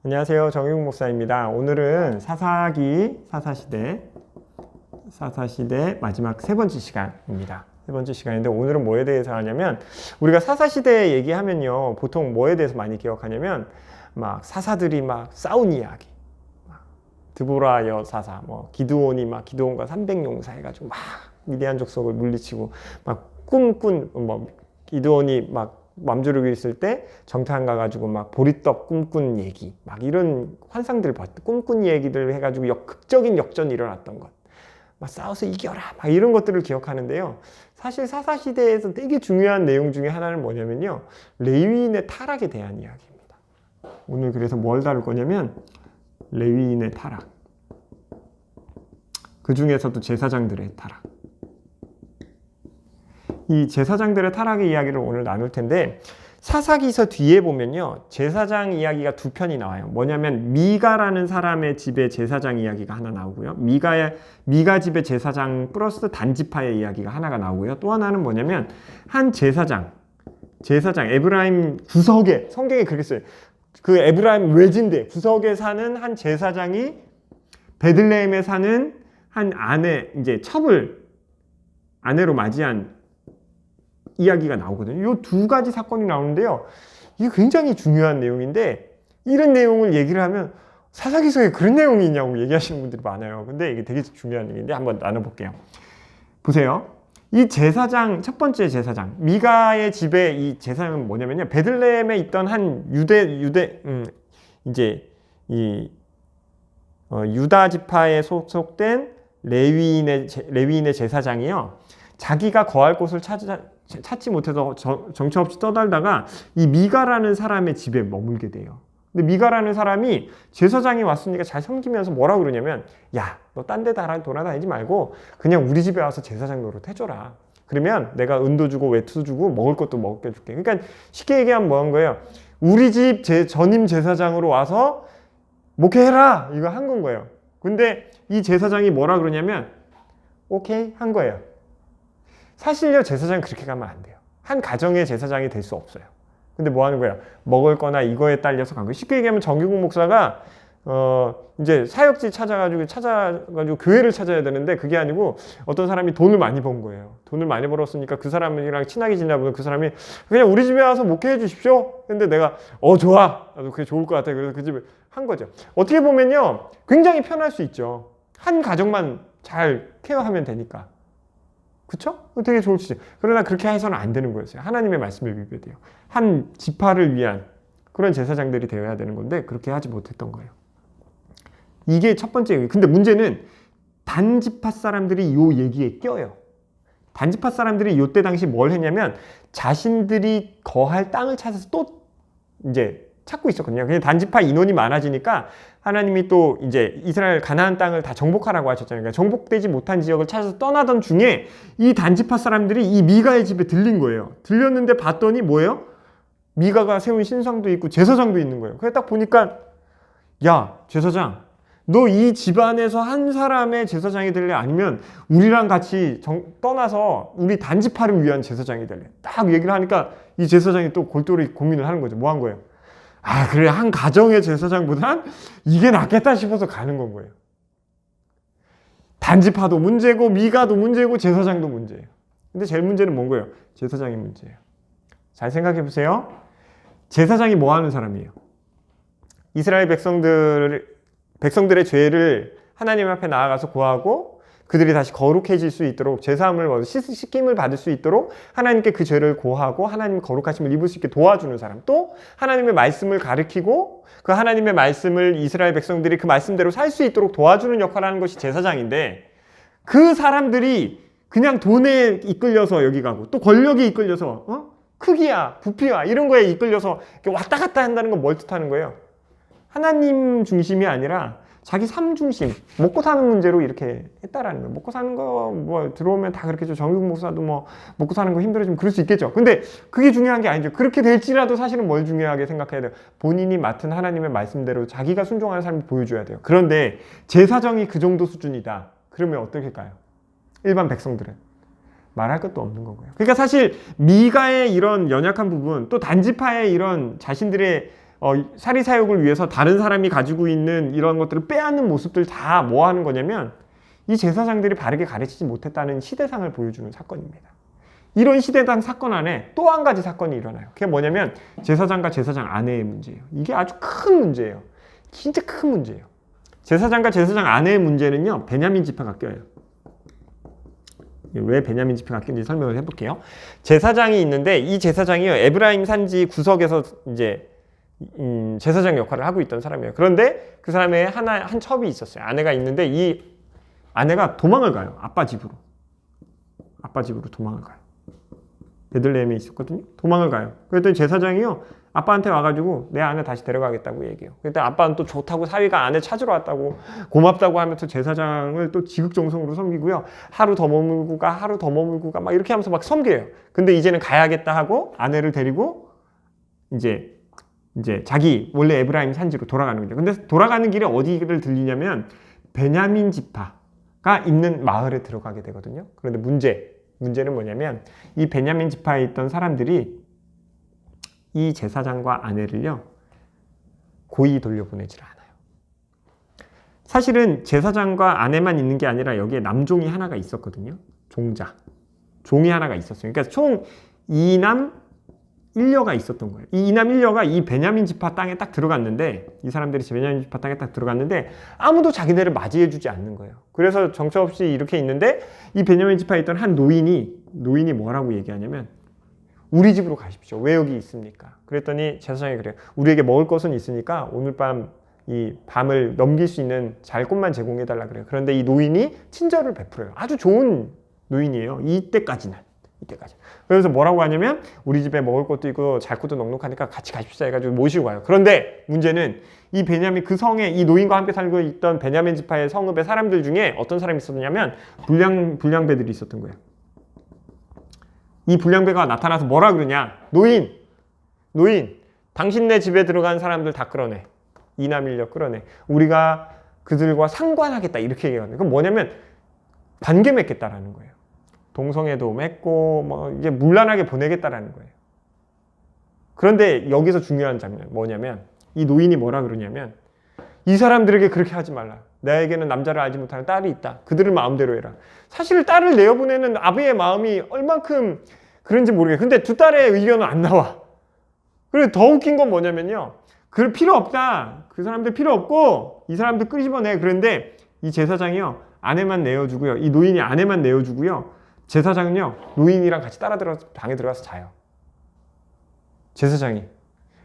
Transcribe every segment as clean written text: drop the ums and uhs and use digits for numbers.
안녕하세요. 정용 목사입니다. 오늘은 사사시대 마지막 세 번째 시간입니다. 세 번째 시간인데 오늘은 뭐에 대해서 하냐면 우리가 사사시대 얘기하면요. 보통 뭐에 대해서 많이 기억하냐면 막 사사들이 막 싸운 이야기. 드보라 여사사, 기드온과 300용사 해가지고 막 위대한 족속을 물리치고 막 기드온이 막 맘주르기 있을 때 정탐 가가지고 막 보리떡 꿈꾼 얘기, 막 이런 환상들을 꿈꾼 얘기들 해가지고 극적인 역전이 일어났던 것, 막 싸워서 이겨라, 막 이런 것들을 기억하는데요. 사실 사사시대에서 되게 중요한 내용 중에 하나는 뭐냐면요, 레위인의 타락에 대한 이야기입니다. 오늘 그래서 뭘 다룰 거냐면 레위인의 타락, 그 중에서도 제사장들의 타락. 이 제사장들의 타락의 이야기를 오늘 나눌 텐데, 사사기서 뒤에 보면요, 제사장 이야기가 두 편이 나와요. 뭐냐면 미가라는 사람의 집에 제사장 이야기가 하나 나오고요, 미가 집의 제사장 플러스 단지파의 이야기가 하나가 나오고요, 또 하나는 뭐냐면 한 제사장 에브라임 구석에, 성경에 그렇게 써요. 그 에브라임 외진데 구석에 사는 한 제사장이 베들레헴에 사는 한 아내, 이제 첩을 아내로 맞이한 이야기가 나오거든요. 이 두 가지 사건이 나오는데요. 이게 굉장히 중요한 내용인데, 이런 내용을 얘기를 하면 사사기서에 그런 내용이 있냐고 얘기하시는 분들이 많아요. 근데 이게 되게 중요한 얘기인데 한번 나눠볼게요. 보세요. 이 제사장, 첫 번째 제사장, 미가의 집에 이 제사장은 뭐냐면요, 베들레헴에 있던 한 유다 지파에 소속된 레위인의 제사장이요, 자기가 거할 곳을 찾지 못해서 정처 없이 떠달다가 이 미가라는 사람의 집에 머물게 돼요. 근데 미가라는 사람이 제사장이 왔으니까 잘 섬기면서 뭐라고 그러냐면, 야, 너 딴 데 돌아다니지 말고 그냥 우리 집에 와서 제사장 노릇 해줘라. 그러면 내가 은도 주고 외투 주고 먹을 것도 먹게 줄게. 그러니까 쉽게 얘기하면 뭐 한 거예요? 우리 집 전임 제사장으로 와서 목회해라, 이거 한 건 거예요. 근데 이 제사장이 뭐라 그러냐면 오케이 한 거예요. 사실요, 제사장은 그렇게 가면 안 돼요. 한 가정의 제사장이 될 수 없어요. 근데 뭐 하는 거야? 먹을 거나 이거에 딸려서 간 거예요. 쉽게 얘기하면 정규국 목사가 이제 사역지 찾아가지고 교회를 찾아야 되는데, 그게 아니고 어떤 사람이 돈을 많이 번 거예요. 돈을 많이 벌었으니까 그 사람이랑 친하게 지내다 보면 그 사람이 그냥 우리 집에 와서 목회해 주십시오. 근데 내가 좋아, 나도 그게 좋을 것 같아. 그래서 그 집에 한 거죠. 어떻게 보면요, 굉장히 편할 수 있죠. 한 가정만 잘 케어하면 되니까. 그쵸? 되게 좋을 수 있어요. 그러나 그렇게 해서는 안 되는 거였어요. 하나님의 말씀을 믿어야 돼요. 한 지파를 위한 그런 제사장들이 되어야 되는 건데 그렇게 하지 못했던 거예요. 이게 첫 번째 얘기. 근데 문제는 단지파 사람들이 이 얘기에 껴요. 단지파 사람들이 이때 당시 뭘 했냐면 자신들이 거할 땅을 찾아서 또 이제 찾고 있었거든요. 그냥 단지파 인원이 많아지니까 하나님이 또 이제 이스라엘 가나안 땅을 다 정복하라고 하셨잖아요. 그러니까 정복되지 못한 지역을 찾아서 떠나던 중에 이 단지파 사람들이 이 미가의 집에 들린 거예요. 들렸는데 봤더니 뭐예요? 미가가 세운 신상도 있고 제사장도 있는 거예요. 그래서 딱 보니까, 야, 제사장, 너 이 집안에서 한 사람의 제사장이 될래? 아니면 우리랑 같이 떠나서 우리 단지파를 위한 제사장이 될래? 딱 얘기를 하니까 이 제사장이 또 골똘히 고민을 하는 거죠. 뭐 한 거예요? 그래, 한 가정의 제사장보단 이게 낫겠다 싶어서 가는 건 거예요. 단지파도 문제고 미가도 문제고 제사장도 문제예요. 근데 제일 문제는 뭔 거예요? 제사장이 문제예요. 잘 생각해 보세요. 제사장이 뭐 하는 사람이에요? 이스라엘 백성들의 죄를 하나님 앞에 나아가서 구하고 그들이 다시 거룩해질 수 있도록, 제사함을 씻김을 받을 수 있도록 하나님께 그 죄를 고하고 하나님의 거룩하심을 입을 수 있게 도와주는 사람, 또 하나님의 말씀을 가르치고 그 하나님의 말씀을 이스라엘 백성들이 그 말씀대로 살 수 있도록 도와주는 역할을 하는 것이 제사장인데, 그 사람들이 그냥 돈에 이끌려서 여기 가고 또 권력에 이끌려서 크기야 부피야 이런 거에 이끌려서 왔다 갔다 한다는 건 뭘 뜻하는 거예요? 하나님 중심이 아니라 자기 삶 중심, 먹고 사는 문제로 이렇게 했다라는 거예요. 먹고 사는 거 들어오면 다 그렇겠죠. 정규국 목사도 먹고 사는 거 힘들어지면 그럴 수 있겠죠. 근데 그게 중요한 게 아니죠. 그렇게 될지라도 사실은 뭘 중요하게 생각해야 돼요? 본인이 맡은 하나님의 말씀대로 자기가 순종하는 삶을 보여줘야 돼요. 그런데 제사장이 그 정도 수준이다. 그러면 어떻게 할까요? 일반 백성들은 말할 것도 없는 거고요. 그러니까 사실 미가의 이런 연약한 부분, 또 단지파의 이런 자신들의 사리사욕을 위해서 다른 사람이 가지고 있는 이런 것들을 빼앗는 모습들 다 뭐 하는 거냐면 이 제사장들이 바르게 가르치지 못했다는 시대상을 보여주는 사건입니다. 이런 시대상 사건 안에 또 한 가지 사건이 일어나요. 그게 뭐냐면 제사장과 제사장 아내의 문제예요. 이게 아주 큰 문제예요. 진짜 큰 문제예요. 제사장과 제사장 아내의 문제는요, 베냐민 지파가 껴요. 왜 베냐민 지파가 껴인지 설명을 해볼게요. 제사장이 있는데 이 제사장이요, 에브라임 산지 구석에서 이제 제사장 역할을 하고 있던 사람이에요. 그런데 그 사람의 한 첩이 있었어요. 아내가 있는데 이 아내가 도망을 가요. 아빠 집으로 도망을 가요. 베들레헴에 있었거든요. 도망을 가요. 그랬더니 제사장이요, 아빠한테 와가지고 내 아내 다시 데려가겠다고 얘기해요. 그랬더니 아빠는 또 좋다고, 사위가 아내 찾으러 왔다고 고맙다고 하면서 제사장을 또 지극정성으로 섬기고요. 하루 더 머물고 가 막 이렇게 하면서 막 섬겨요. 근데 이제는 가야겠다 하고 아내를 데리고 이제 자기 원래 에브라임 산지로 돌아가는 거죠. 근데 돌아가는 길에 어디를 들리냐면 베냐민 지파가 있는 마을에 들어가게 되거든요. 그런데 문제는 뭐냐면 이 베냐민 지파에 있던 사람들이 이 제사장과 아내를요, 고이 돌려보내질 않아요. 사실은 제사장과 아내만 있는 게 아니라 여기에 남종이 하나가 있었거든요. 종이 하나가 있었어요. 그러니까 총 2남 1녀가 있었던 거예요. 이 2남 1녀가 이 베냐민 지파 땅에 딱 들어갔는데, 이 사람들이 베냐민 지파 땅에 딱 들어갔는데 아무도 자기네를 맞이해주지 않는 거예요. 그래서 정처 없이 이렇게 있는데 이 베냐민 지파에 있던 한 노인이 뭐라고 얘기하냐면 우리 집으로 가십시오. 왜 여기 있습니까? 그랬더니 제사장이 그래요. 우리에게 먹을 것은 있으니까 오늘 밤 이 밤을 넘길 수 있는 잘 곳만 제공해달라 그래요. 그런데 이 노인이 친절을 베풀어요. 아주 좋은 노인이에요. 이때까지는. 그래서 뭐라고 하냐면 우리 집에 먹을 것도 있고 잘 곳도 넉넉하니까 같이 가십시다 해가지고 모시고 가요. 그런데 문제는 이 베냐민 그 성에 이 노인과 함께 살고 있던 베냐민 지파의 성읍의 사람들 중에 어떤 사람이 있었냐면 불량배들이 있었던 거예요. 이 불량배가 나타나서 뭐라 그러냐? 노인, 당신네 집에 들어간 사람들 다 끌어내. 이남일녀 끌어내. 우리가 그들과 상관하겠다 이렇게 얘기하거든요. 그건 뭐냐면 관계 맺겠다라는 거예요. 동성애도 맺고 뭐 이제 문란하게 보내겠다라는 거예요. 그런데 여기서 중요한 장면 뭐냐면 이 노인이 뭐라 그러냐면 이 사람들에게 그렇게 하지 말라. 나에게는 남자를 알지 못하는 딸이 있다. 그들을 마음대로 해라. 사실 딸을 내어보내는 아버지의 마음이 얼만큼 그런지 모르겠어요. 근데 두 딸의 의견은 안 나와. 그리고 더 웃긴 건 뭐냐면요. 그 필요 없다. 그 사람들 필요 없고 이 사람들 끄집어내. 그런데 이 제사장이요. 아내만 내어주고요. 이 노인이 아내만 내어주고요. 제사장은요. 노인이랑 같이 따라 들어가서 방에 들어가서 자요. 제사장이.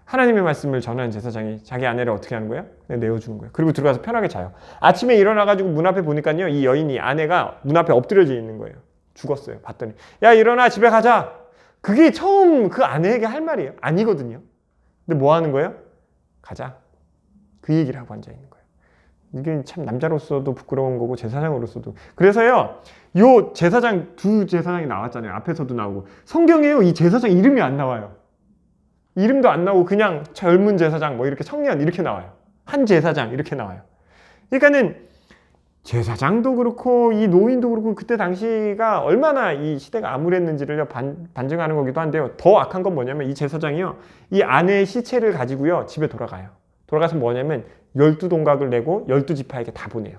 하나님의 말씀을 전하는 제사장이 자기 아내를 어떻게 하는 거예요? 그냥 내어주는 거예요. 그리고 들어가서 편하게 자요. 아침에 일어나가지고 문 앞에 보니까요. 이 여인이 아내가 문 앞에 엎드려져 있는 거예요. 죽었어요. 봤더니 야 일어나 집에 가자. 그게 처음 그 아내에게 할 말이에요. 아니거든요. 근데 뭐 하는 거예요? 가자. 그 얘기를 하고 앉아 있는 거예요. 이게 참 남자로서도 부끄러운 거고 제사장으로서도. 그래서요. 요 제사장 두 제사장이 나왔잖아요. 앞에서도 나오고. 성경에요. 이 제사장 이름이 안 나와요. 이름도 안 나오고 그냥 젊은 제사장 뭐 이렇게 청년 이렇게 나와요. 한 제사장 이렇게 나와요. 그러니까는 제사장도 그렇고 이 노인도 그렇고 그때 당시가 얼마나 이 시대가 암울했는지를 반증하는 거기도 한데요. 더 악한 건 뭐냐면 이 제사장이요. 이 아내의 시체를 가지고요. 집에 돌아가요. 돌아가서 뭐냐면 12동각을 내고 12지파에게 다 보내요.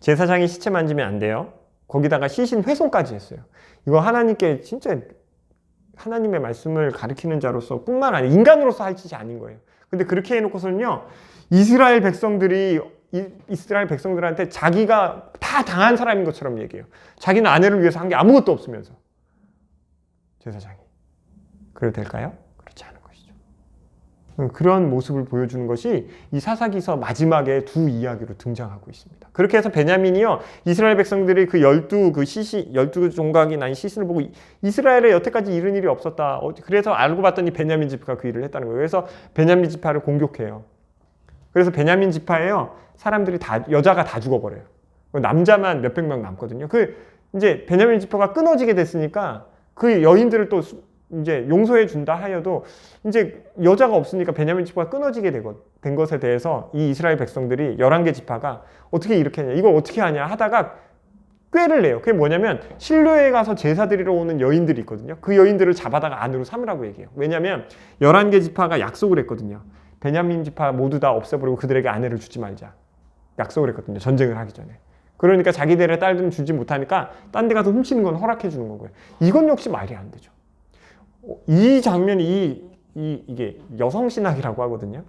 제사장이 시체 만지면 안 돼요. 거기다가 시신 훼손까지 했어요. 이거 하나님께 진짜 하나님의 말씀을 가르치는 자로서 뿐만 아니라 인간으로서 할 짓이 아닌 거예요. 근데 그렇게 해놓고서는요. 이스라엘 백성들한테 자기가 다 당한 사람인 것처럼 얘기해요. 자기는 아내를 위해서 한 게 아무것도 없으면서. 제사장이. 그래도 될까요? 그렇지 않은 것이죠. 그런 모습을 보여주는 것이 이 사사기서 마지막에 두 이야기로 등장하고 있습니다. 그렇게 해서 베냐민이요. 이스라엘 백성들이 그 12종각이 난 시신을 보고 이스라엘에 여태까지 이런 일이 없었다. 그래서 알고 봤더니 베냐민 지파가 그 일을 했다는 거예요. 그래서 베냐민 지파를 공격해요. 그래서 베냐민 지파에요. 사람들이 여자가 다 죽어버려요. 남자만 몇백 명 남거든요. 이제 베냐민 지파가 끊어지게 됐으니까 그 여인들을 또 이제 용서해 준다 하여도 이제 여자가 없으니까 베냐민 지파가 끊어지게 된 것에 대해서 이 이스라엘 백성들이 11개 지파가 어떻게 이렇게 하냐, 이걸 어떻게 하냐 하다가 꾀를 내요. 그게 뭐냐면 실로에 가서 제사 드리러 오는 여인들이 있거든요. 그 여인들을 잡아다가 안으로 삼으라고 얘기해요. 왜냐하면 11개 지파가 약속을 했거든요. 베냐민 지파 모두 다 없애버리고 그들에게 아내를 주지 말자. 약속을 했거든요. 전쟁을 하기 전에. 그러니까 자기들의 딸들은 주지 못하니까 딴 데 가서 훔치는 건 허락해 주는 거고요. 이건 역시 말이 안 되죠. 이 장면이 이게 여성신학이라고 하거든요.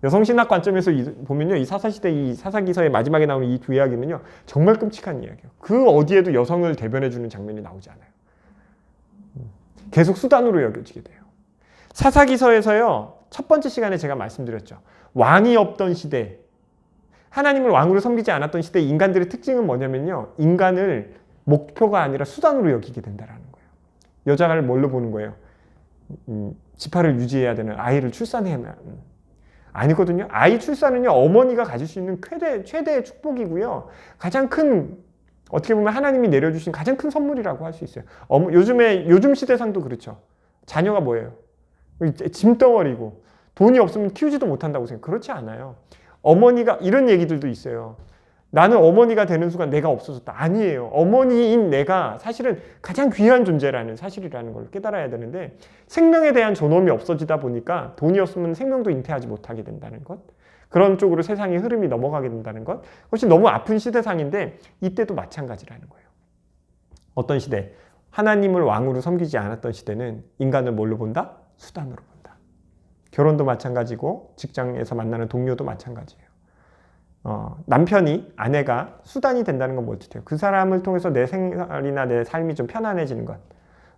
여성신학 관점에서 보면요, 이 사사시대 이 사사기서의 마지막에 나오는 이 두 이야기는요 정말 끔찍한 이야기예요. 그 어디에도 여성을 대변해주는 장면이 나오지 않아요. 계속 수단으로 여겨지게 돼요. 사사기서에서요 첫 번째 시간에 제가 말씀드렸죠. 왕이 없던 시대, 하나님을 왕으로 섬기지 않았던 시대 인간들의 특징은 뭐냐면요, 인간을 목표가 아니라 수단으로 여기게 된다는 거예요. 여자를 뭘로 보는 거예요? 지파를 유지해야 되는 아이를 출산해야만. 아니거든요. 아이 출산은요 어머니가 가질 수 있는 최대의 축복이고요. 가장 큰, 어떻게 보면 하나님이 내려주신 가장 큰 선물이라고 할 수 있어요. 요즘 시대상도 그렇죠. 자녀가 뭐예요? 짐덩어리고 돈이 없으면 키우지도 못한다고 생각해요. 그렇지 않아요. 어머니가 이런 얘기들도 있어요. 나는 어머니가 되는 순간 내가 없어졌다. 아니에요. 어머니인 내가 사실은 가장 귀한 존재라는 사실이라는 걸 깨달아야 되는데, 생명에 대한 존엄이 없어지다 보니까 돈이 없으면 생명도 잉태하지 못하게 된다는 것, 그런 쪽으로 세상의 흐름이 넘어가게 된다는 것, 그것이 너무 아픈 시대상인데 이때도 마찬가지라는 거예요. 어떤 시대? 하나님을 왕으로 섬기지 않았던 시대는 인간을 뭘로 본다? 수단으로 본다. 결혼도 마찬가지고 직장에서 만나는 동료도 마찬가지예요. 남편이, 아내가 수단이 된다는 건 뭐 어때요? 그 사람을 통해서 내 생활이나 내 삶이 좀 편안해지는 것,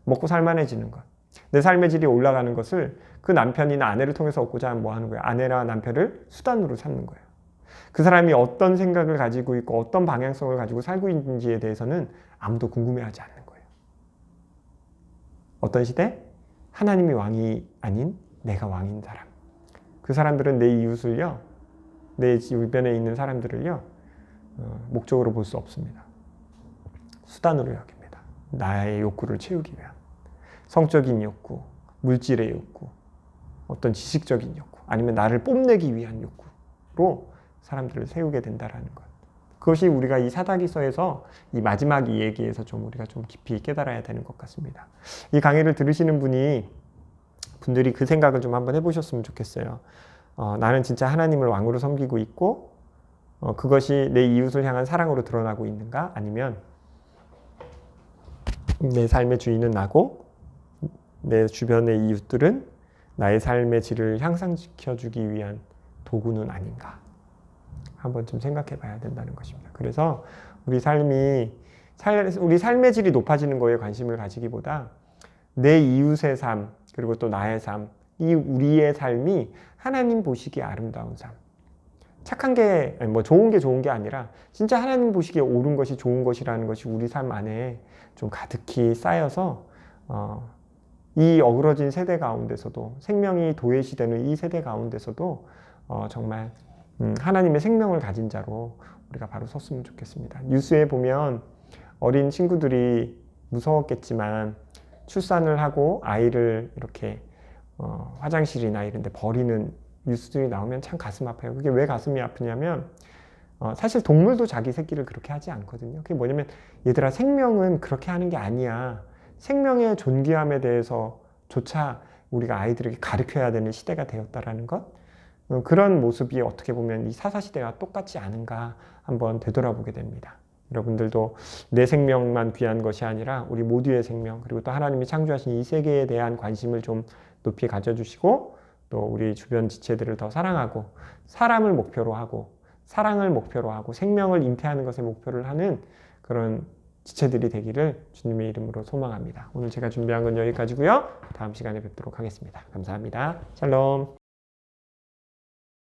먹고 살만해지는 것, 내 삶의 질이 올라가는 것을 그 남편이나 아내를 통해서 얻고자 하면 뭐 하는 거예요? 아내나 남편을 수단으로 삼는 거예요. 그 사람이 어떤 생각을 가지고 있고 어떤 방향성을 가지고 살고 있는지에 대해서는 아무도 궁금해하지 않는 거예요. 어떤 시대? 하나님이 왕이 아닌 내가 왕인 사람. 그 사람들은 내 이웃을요, 내 주변에 있는 사람들을요 목적으로 볼 수 없습니다. 수단으로 여깁니다. 나의 욕구를 채우기 위한 성적인 욕구, 물질의 욕구, 어떤 지식적인 욕구, 아니면 나를 뽐내기 위한 욕구로 사람들을 세우게 된다라는 것. 그것이 우리가 이 사사기서에서 이 마지막 이 얘기에서 좀 우리가 좀 깊이 깨달아야 되는 것 같습니다. 이 강의를 들으시는 분들이 그 생각을 좀 한번 해보셨으면 좋겠어요. 나는 진짜 하나님을 왕으로 섬기고 있고 그것이 내 이웃을 향한 사랑으로 드러나고 있는가? 아니면 내 삶의 주인은 나고 내 주변의 이웃들은 나의 삶의 질을 향상시켜주기 위한 도구는 아닌가? 한번 좀 생각해 봐야 된다는 것입니다. 그래서 우리 삶의 질이 높아지는 거에 관심을 가지기보다 내 이웃의 삶, 그리고 또 나의 삶, 이 우리의 삶이 하나님 보시기에 아름다운 삶, 착한 게, 뭐 좋은 게 아니라 진짜 하나님 보시기에 옳은 것이 좋은 것이라는 것이 우리 삶 안에 좀 가득히 쌓여서 이 어그러진 세대 가운데서도, 생명이 도외시되는 이 세대 가운데서도 정말 하나님의 생명을 가진 자로 우리가 바로 섰으면 좋겠습니다. 뉴스에 보면 어린 친구들이 무서웠겠지만 출산을 하고 아이를 이렇게 화장실이나 이런 데 버리는 뉴스들이 나오면 참 가슴 아파요. 그게 왜 가슴이 아프냐면 사실 동물도 자기 새끼를 그렇게 하지 않거든요. 그게 뭐냐면, 얘들아, 생명은 그렇게 하는 게 아니야. 생명의 존귀함에 대해서조차 우리가 아이들에게 가르쳐야 되는 시대가 되었다라는 것, 그런 모습이 어떻게 보면 이 사사시대와 똑같지 않은가 한번 되돌아보게 됩니다. 여러분들도 내 생명만 귀한 것이 아니라 우리 모두의 생명, 그리고 또 하나님이 창조하신 이 세계에 대한 관심을 좀 높이 가져주시고, 또 우리 주변 지체들을 더 사랑하고, 사람을 목표로 하고, 사랑을 목표로 하고, 생명을 잉태하는 것에 목표를 하는 그런 지체들이 되기를 주님의 이름으로 소망합니다. 오늘 제가 준비한 건 여기까지고요. 다음 시간에 뵙도록 하겠습니다. 감사합니다. 샬롬.